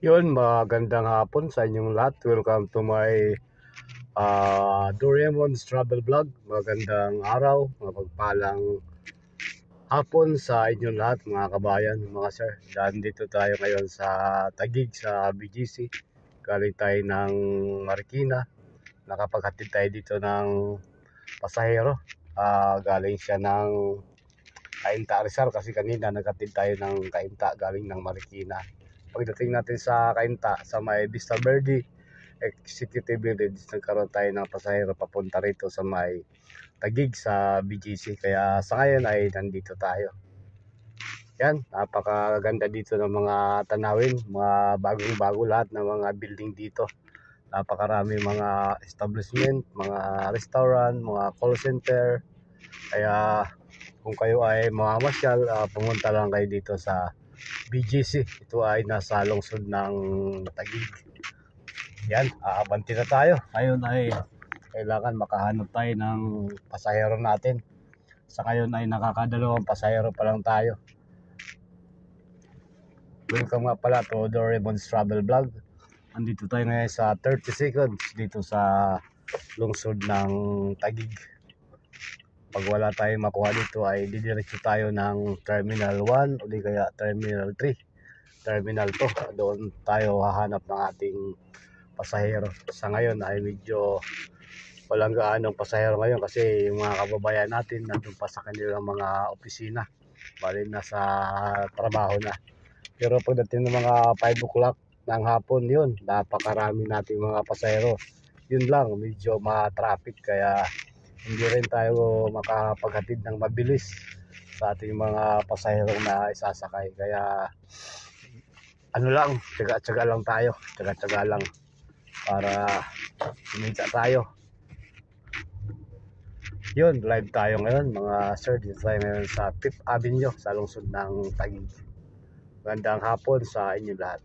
Yun, magandang hapon sa inyong lahat. Welcome to my Doraemon's Travel Vlog. Magandang araw, mapagpalang hapon sa inyong lahat mga kabayan, mga sir. Dito tayo ngayon sa Taguig sa BGC. Galing tayo ng Marikina. Nakapaghatid tayo dito ng pasahero. Galing siya ng Cainta Rizal kasi kanina naghatid tayo ng Cainta galing ng Marikina. Pagdating natin sa Cainta sa may Vista Verde Executive Village, nagkaroon tayo ng pasahero papunta rito sa may Taguig sa BGC. Kaya sa ngayon ay nandito tayo. Yan, napakaganda dito ng mga tanawin, mga bagong-bago lahat ng mga building dito. Napakarami mga establishment, mga restaurant, mga call center. Kaya kung kayo ay mamamasyal, pumunta lang kayo dito sa BGC. Ito ay nasa lungsod ng Taguig. Yan, aabanti na tayo. Ngayon ay kailangan makahanap tayo ng pasahero natin. Sa ngayon ay nakakadalawang pasahero pa lang tayo. Welcome nga pala to Doraemon's Travel Vlog. Andito tayo ngayon sa 30 seconds dito sa lungsod ng Taguig. Pag wala tayong makuha dito ay didiretso tayo ng Terminal 1 o di kaya Terminal 3, Terminal 2. Doon tayo hahanap ng ating pasahero. Sa ngayon ay medyo walang gaanong pasahero ngayon kasi yung mga kababayan natin nandun pa sa kanilang mga opisina, bali na sa trabaho na. Pero pagdating ng mga 5 o'clock ng hapon, yun, napakarami nating mga pasahero. Yun lang, medyo ma-traffic kaya hindi rin tayo makapaghatid ng mabilis sa ating mga pasaherong na isasakay. Kaya ano lang, tsaga-tsaga lang tayo, tsaga-tsaga lang para kumita tayo. Yun, live tayo ngayon mga sir. Dito tayo ngayon sa 5th Avenue sa lungsod ng Taguig. Magandang hapon sa inyo lahat.